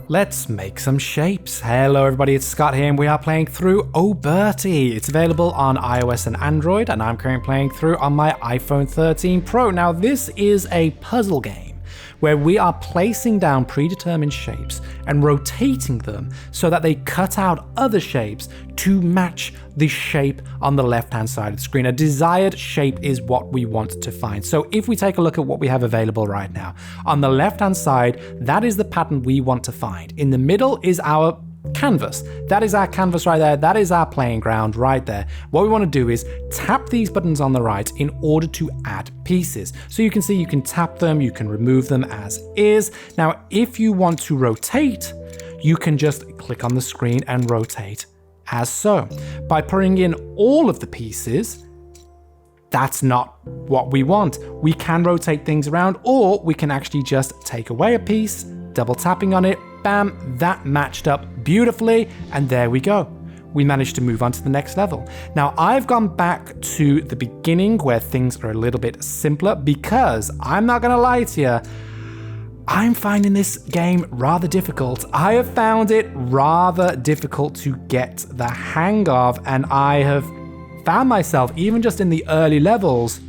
Let's make some shapes. Hello everybody, it's Scott here and we are playing through Oberty. It's available on iOS and Android and I'm currently playing through on my iPhone 13 Pro. Now this is a puzzle game where we are placing down predetermined shapes and rotating them so that they cut out other shapes to match the shape on the left-hand side of the screen. A desired shape is what we want to find. So if we take a look at what we have available right now, on the left-hand side, that is the pattern we want to find. In the middle is our canvas. That is our canvas right there. That is our playing ground right there. What we want to do is tap these buttons on the right in order to add pieces. So you can see you can tap them, you can remove them as is. Now, if you want to rotate, you can just click on the screen and rotate as so. By putting in all of the pieces, that's not what we want. We can rotate things around, or we can actually just take away a piece, double tapping on it, bam, that matched up beautifully, and there we go. We managed to move on to the next level. Now, I've gone back to the beginning where things are a little bit simpler because I'm not gonna lie to you, I'm finding this game rather difficult. I have found it rather difficult to get the hang of, and I have found myself, even just in the early levels,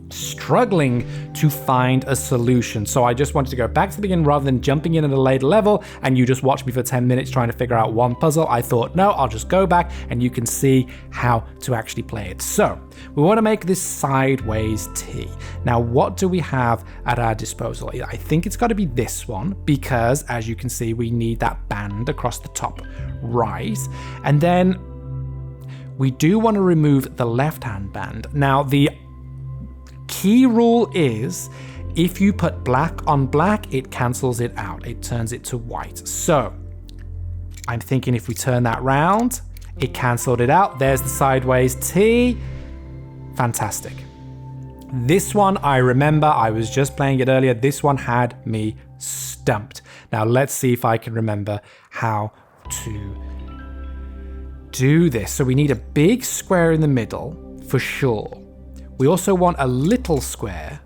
struggling to find a solution. So I just wanted to go back to the beginning rather than jumping in at a later level and you just watch me for 10 minutes trying to figure out one puzzle. I thought, no, I'll just go back and you can see how to actually play it. So we want to make this sideways T. Now, what do we have at our disposal? I think it's got to be this one because, as you can see, we need that band across the top right. And then we do want to remove the left-hand band. Now, the key rule is if you put black on black, it cancels it out. It turns it to white. So I'm thinking if we turn that round, it canceled it out. There's the sideways T. Fantastic. This one, I remember, I was just playing it earlier. This one had me stumped. Now let's see if I can remember how to do this. So we need a big square in the middle for sure. We also want a little square,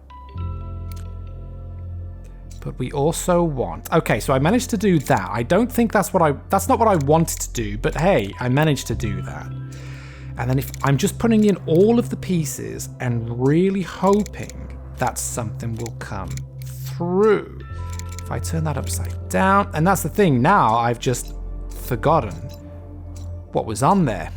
but we also want, okay, so I managed to do that. I don't think that's not what I wanted to do, but hey, I managed to do that. And then if I'm just putting in all of the pieces and really hoping that something will come through. If I turn that upside down, and that's the thing, now I've just forgotten what was on there.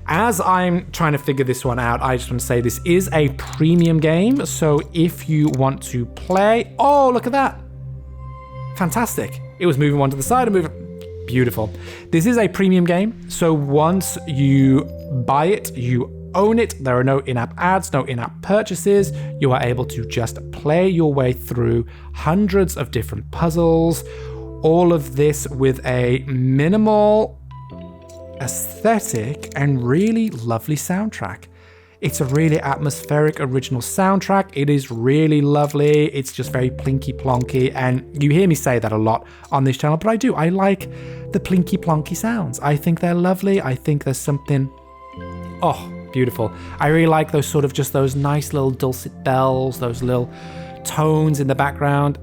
As I'm trying to figure this one out, I just want to say this is a premium game. So if you want to play, oh, look at that. Fantastic. It was moving one to the side and moving. Beautiful. This is a premium game. So once you buy it, you own it. There are no in-app ads, no in-app purchases. You are able to just play your way through hundreds of different puzzles. All of this with a minimal aesthetic and really lovely soundtrack. It's a really atmospheric original soundtrack. It is really lovely. It's just very plinky plonky, and you hear me say that a lot on this channel, but I do. I like the plinky plonky sounds. I think they're lovely. I think there's something, oh, beautiful. I really like those sort of just those nice little dulcet bells, those little tones in the background.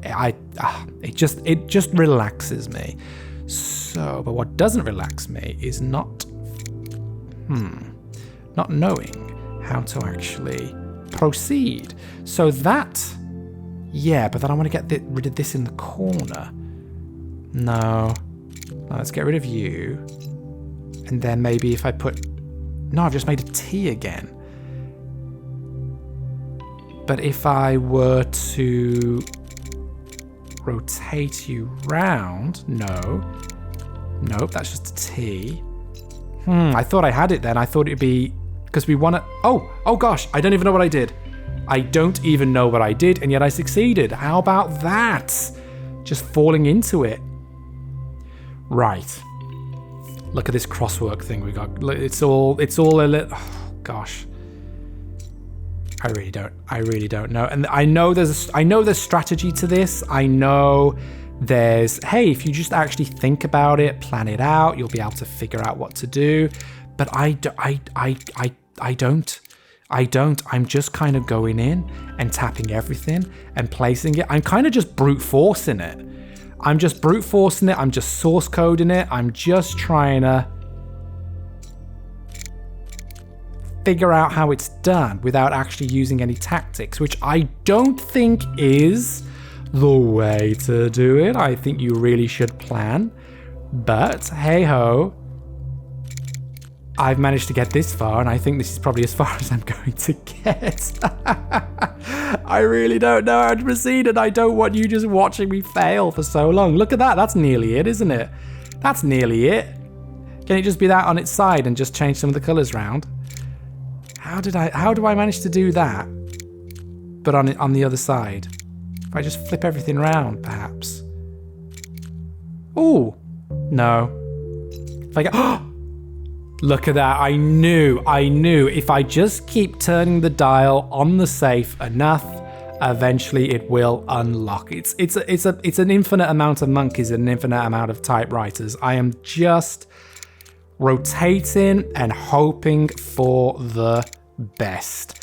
It just relaxes me. So, but what doesn't relax me is not knowing how to actually proceed. So that, yeah, but then I want to get rid of this in the corner. No, let's get rid of you. And then maybe if I put, no, I've just made a T again. But if I were to rotate you round, nope, that's just a T. I thought I had it then. I thought it'd be, because we want to, oh gosh, I don't even know what I did. I don't even know what I did, and yet I succeeded. How about that? Just falling into it. Right. Look at this crosswork thing we got. It's all a little, oh, gosh. I really don't know. And I know there's strategy to this. I know there's, hey, if you just actually think about it, plan it out, you'll be able to figure out what to do. But I don't. I'm just kind of going in and tapping everything and placing it. I'm kind of just brute forcing it. I'm just brute forcing it. I'm just source coding it. I'm just trying to figure out how it's done without actually using any tactics, which I don't think is the way to do it. I think you really should plan. But hey ho, I've managed to get this far, and I think this is probably as far as I'm going to get. I really don't know how to proceed, and I don't want you just watching me fail for so long. Look at that. That's nearly it, isn't it? That's nearly it. Can it just be that on its side and just change some of the colors around? How do I manage to do that? But on the other side. If I just flip everything around, perhaps. Ooh. No. If I go, look at that. I knew. If I just keep turning the dial on the safe enough, eventually it will unlock. It's an infinite amount of monkeys and an infinite amount of typewriters. I am just rotating and hoping for the best.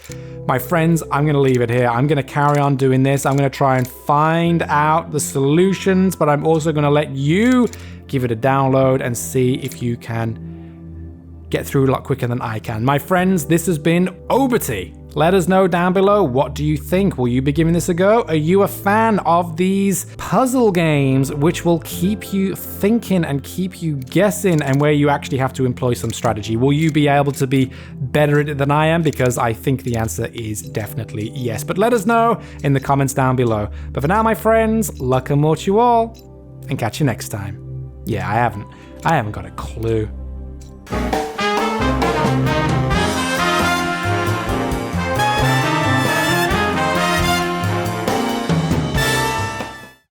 My friends, I'm going to leave it here. I'm going to carry on doing this. I'm going to try and find out the solutions, but I'm also going to let you give it a download and see if you can get through a lot quicker than I can. My friends, this has been Oberty. Let us know down below, what do you think? Will you be giving this a go? Are you a fan of these puzzle games which will keep you thinking and keep you guessing and where you actually have to employ some strategy? Will you be able to be better at it than I am? Because I think the answer is definitely yes. But let us know in the comments down below. But for now, my friends, luck and more to you all, and catch you next time. Yeah, I haven't got a clue.